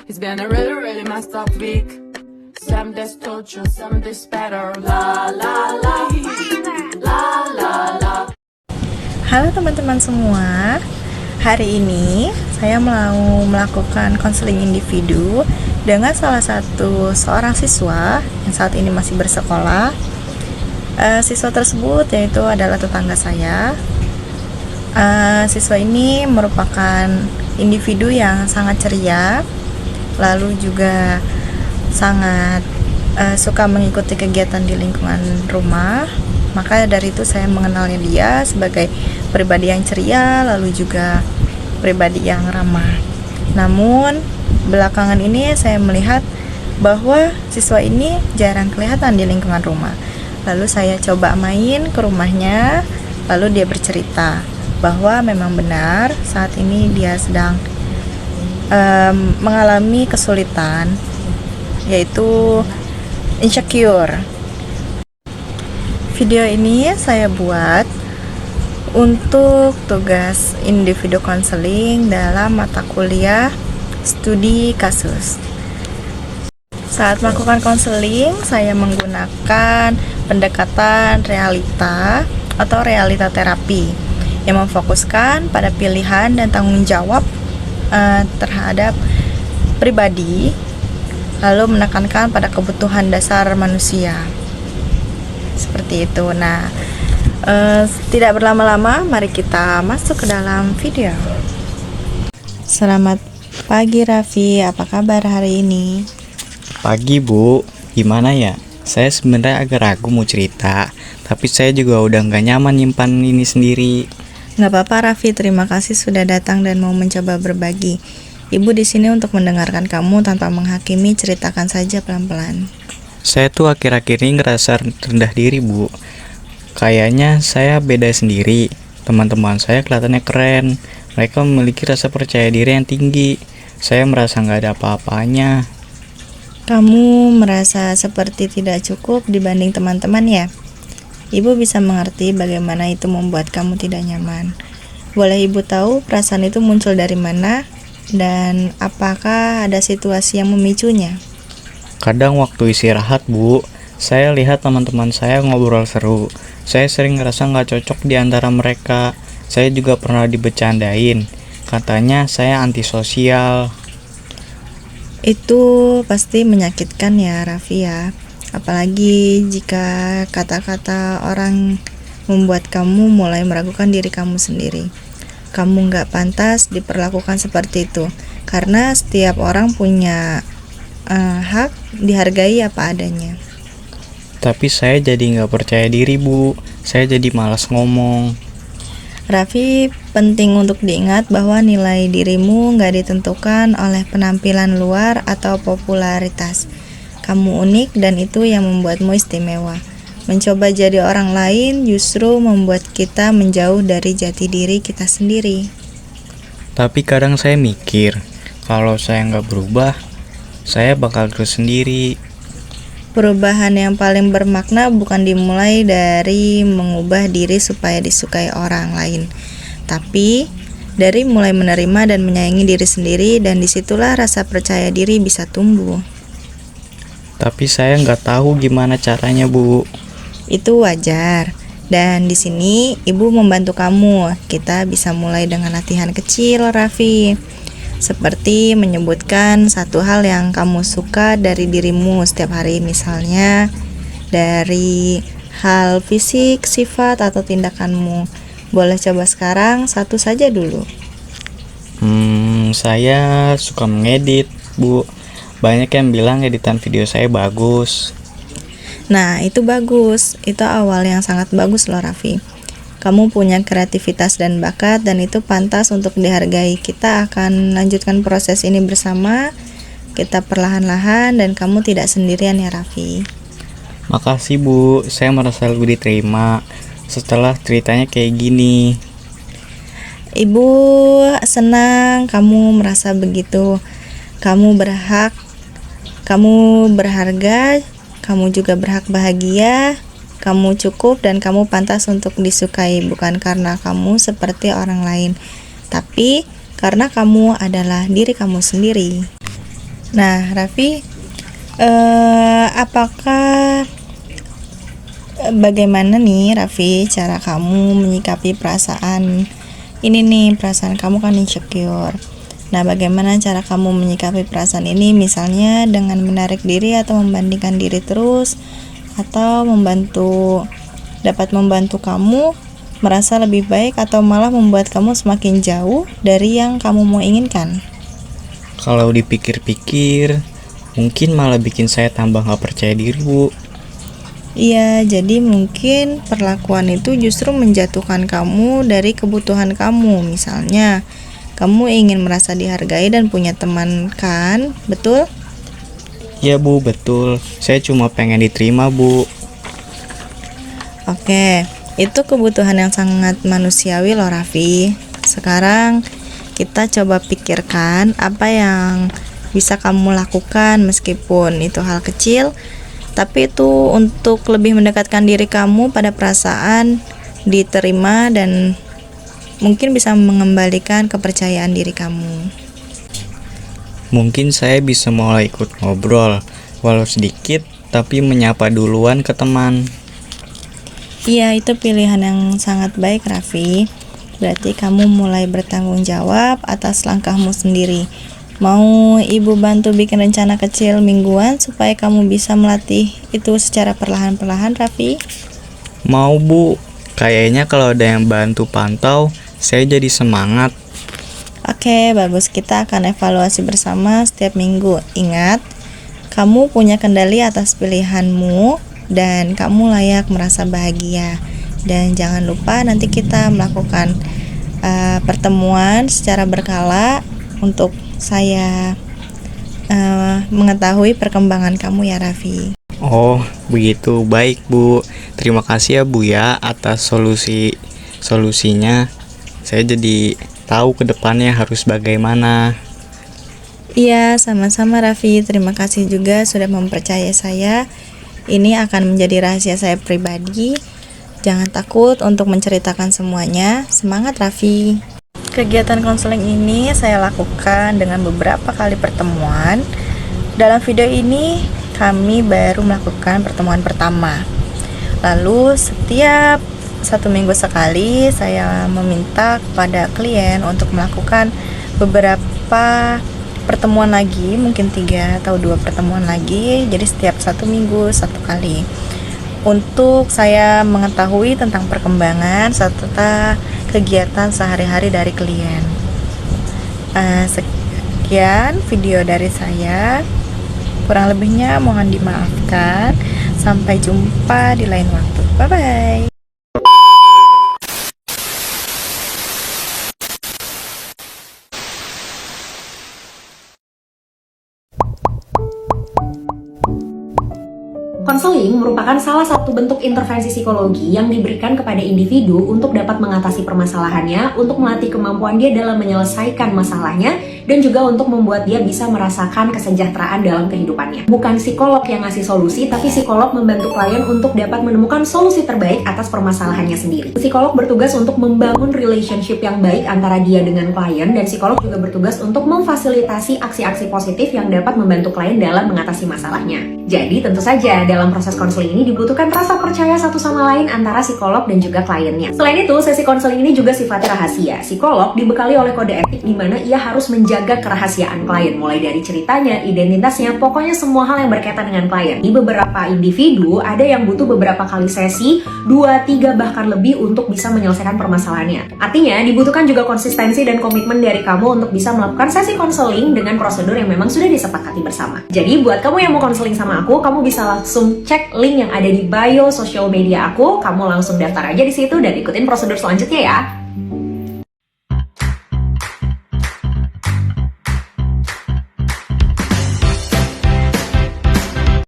It's been a really, really messed up week. Some days torture, some days better. La la la, la la la. Halo teman-teman semua, hari ini saya mau melakukan konseling individu dengan salah satu seorang siswa yang saat ini masih bersekolah. Siswa tersebut yaitu adalah tetangga saya. Siswa ini merupakan individu yang sangat ceria, lalu juga sangat suka mengikuti kegiatan di lingkungan rumah. Maka dari itu saya mengenalnya dia sebagai pribadi yang ceria, lalu juga pribadi yang ramah. Namun belakangan ini saya melihat bahwa siswa ini jarang kelihatan di lingkungan rumah. Lalu saya coba main ke rumahnya, lalu dia bercerita bahwa memang benar saat ini dia sedang mengalami kesulitan, yaitu insecure. Video ini saya buat untuk tugas individu konseling dalam mata kuliah studi kasus. Saat melakukan konseling, saya menggunakan pendekatan realita atau realita terapi yang memfokuskan pada pilihan dan tanggung jawab terhadap pribadi, lalu menekankan pada kebutuhan dasar manusia. Seperti itu. Nah, tidak berlama-lama, mari kita masuk ke dalam video. Selamat pagi Raffi, apa kabar hari ini? Pagi Bu, gimana ya? Saya sebenarnya agak ragu mau cerita, tapi saya juga udah nggak nyaman nyimpan ini sendiri. Nggak apa-apa Raffi, terima kasih sudah datang dan mau mencoba berbagi. Ibu di sini untuk mendengarkan kamu tanpa menghakimi, ceritakan saja pelan-pelan. Saya tuh akhir-akhir ini ngerasa rendah diri Bu. Kayaknya saya beda sendiri. Teman-teman saya kelihatannya keren. Mereka memiliki rasa percaya diri yang tinggi. Saya merasa nggak ada apa-apanya. Kamu merasa seperti tidak cukup dibanding teman-teman ya? Ibu bisa mengerti bagaimana itu membuat kamu tidak nyaman. Boleh Ibu tahu perasaan itu muncul dari mana? Dan apakah ada situasi yang memicunya? Kadang waktu istirahat Bu, saya lihat teman-teman saya ngobrol seru. Saya sering ngerasa nggak cocok di antara mereka. Saya juga pernah dibecandain. Katanya saya antisosial. Itu pasti menyakitkan ya Raffi ya. Apalagi jika kata-kata orang membuat kamu mulai meragukan diri kamu sendiri. Kamu nggak pantas diperlakukan seperti itu. Karena setiap orang punya hak dihargai apa adanya. Tapi saya jadi nggak percaya diri Bu. Saya jadi malas ngomong. Raffi, penting untuk diingat bahwa nilai dirimu nggak ditentukan oleh penampilan luar atau popularitas. Kamu unik dan itu yang membuatmu istimewa. Mencoba jadi orang lain justru membuat kita menjauh dari jati diri kita sendiri. Tapi kadang saya mikir, kalau saya nggak berubah, saya bakal terus sendiri. Perubahan yang paling bermakna bukan dimulai dari mengubah diri supaya disukai orang lain, tapi dari mulai menerima dan menyayangi diri sendiri, dan disitulah rasa percaya diri bisa tumbuh. Tapi saya nggak tahu gimana caranya Bu. Itu wajar, dan di sini Ibu membantu kamu. Kita bisa mulai dengan latihan kecil, Raffi. Seperti menyebutkan satu hal yang kamu suka dari dirimu setiap hari, misalnya dari hal fisik, sifat, atau tindakanmu. Boleh coba sekarang satu saja dulu. Saya suka mengedit Bu. Banyak yang bilang editan video saya bagus. Nah, itu bagus. Itu awal yang sangat bagus loh Raffi. Kamu punya kreativitas dan bakat, dan itu pantas untuk dihargai. Kita akan lanjutkan proses ini bersama. Kita perlahan-lahan, dan kamu tidak sendirian ya Raffi. Makasih Bu, saya merasa lebih diterima setelah ceritanya kayak gini. Ibu senang kamu merasa begitu. Kamu berhak, kamu berharga, kamu juga berhak bahagia. Kamu cukup dan kamu pantas untuk disukai, bukan karena kamu seperti orang lain, tapi karena kamu adalah diri kamu sendiri. Nah, Raffi, bagaimana nih Raffi cara kamu menyikapi perasaan ini nih, perasaan kamu kan insecure. Nah, bagaimana cara kamu menyikapi perasaan ini, misalnya dengan menarik diri atau membandingkan diri terus, atau dapat membantu kamu merasa lebih baik, atau malah membuat kamu semakin jauh dari yang kamu mau inginkan? Kalau dipikir-pikir, mungkin malah bikin saya tambah gak percaya diri, Bu. Iya, jadi mungkin perlakuan itu justru menjatuhkan kamu dari kebutuhan kamu. Misalnya, kamu ingin merasa dihargai dan punya teman kan? Betul? Ya, Bu, betul. Saya cuma pengen diterima, Bu. Oke, itu kebutuhan yang sangat manusiawi loh, Raffi. Sekarang kita coba pikirkan apa yang bisa kamu lakukan, meskipun itu hal kecil, tapi itu untuk lebih mendekatkan diri kamu pada perasaan diterima dan mungkin bisa mengembalikan kepercayaan diri kamu. Mungkin saya bisa mulai ikut ngobrol, walau sedikit, tapi menyapa duluan ke teman. Iya, itu pilihan yang sangat baik, Raffi. Berarti kamu mulai bertanggung jawab atas langkahmu sendiri. Mau ibu bantu bikin rencana kecil mingguan supaya kamu bisa melatih itu secara perlahan-perlahan, Raffi? Mau, Bu. Kayaknya kalau ada yang bantu pantau, saya jadi semangat. Oke, bagus. Kita akan evaluasi bersama setiap minggu. Ingat, kamu punya kendali atas pilihanmu dan kamu layak merasa bahagia. Dan jangan lupa nanti kita melakukan pertemuan secara berkala untuk saya mengetahui perkembangan kamu ya, Raffi. Oh, begitu. Baik, Bu. Terima kasih ya, Bu ya, atas solusinya. Saya jadi tahu ke depannya harus bagaimana. Iya, sama-sama Raffi. Terima kasih juga sudah mempercayai saya. Ini akan menjadi rahasia saya pribadi. Jangan takut untuk menceritakan semuanya. Semangat, Raffi. Kegiatan konseling ini saya lakukan dengan beberapa kali pertemuan. Dalam video ini kami baru melakukan pertemuan pertama. Lalu setiap 1 minggu sekali saya meminta kepada klien untuk melakukan beberapa pertemuan lagi, mungkin 3 atau 2 pertemuan lagi. Jadi setiap 1 minggu 1 kali, untuk saya mengetahui tentang perkembangan serta kegiatan sehari-hari dari klien. Sekian video dari saya, kurang lebihnya mohon dimaafkan. Sampai jumpa di lain waktu. Bye bye. Konseling merupakan salah satu bentuk intervensi psikologi yang diberikan kepada individu untuk dapat mengatasi permasalahannya, untuk melatih kemampuan dia dalam menyelesaikan masalahnya, dan juga untuk membuat dia bisa merasakan kesejahteraan dalam kehidupannya. Bukan psikolog yang ngasih solusi, tapi psikolog membantu klien untuk dapat menemukan solusi terbaik atas permasalahannya sendiri. Psikolog bertugas untuk membangun relationship yang baik antara dia dengan klien, dan psikolog juga bertugas untuk memfasilitasi aksi-aksi positif yang dapat membantu klien dalam mengatasi masalahnya. Jadi tentu saja dalam proses konseling ini dibutuhkan rasa percaya satu sama lain antara psikolog dan juga kliennya. Selain itu, sesi konseling ini juga sifatnya rahasia. Psikolog dibekali oleh kode etik di mana ia harus menjaga kerahasiaan klien, mulai dari ceritanya, identitasnya, pokoknya semua hal yang berkaitan dengan klien. Di beberapa individu, ada yang butuh beberapa kali sesi, 2, 3, bahkan lebih untuk bisa menyelesaikan permasalahannya. Artinya, dibutuhkan juga konsistensi dan komitmen dari kamu untuk bisa melakukan sesi konseling dengan prosedur yang memang sudah disepakati bersama. Jadi, buat kamu yang mau konseling sama aku, kamu bisa langsung cek link yang ada di bio sosial media aku. Kamu langsung daftar aja di situ dan ikutin prosedur selanjutnya ya.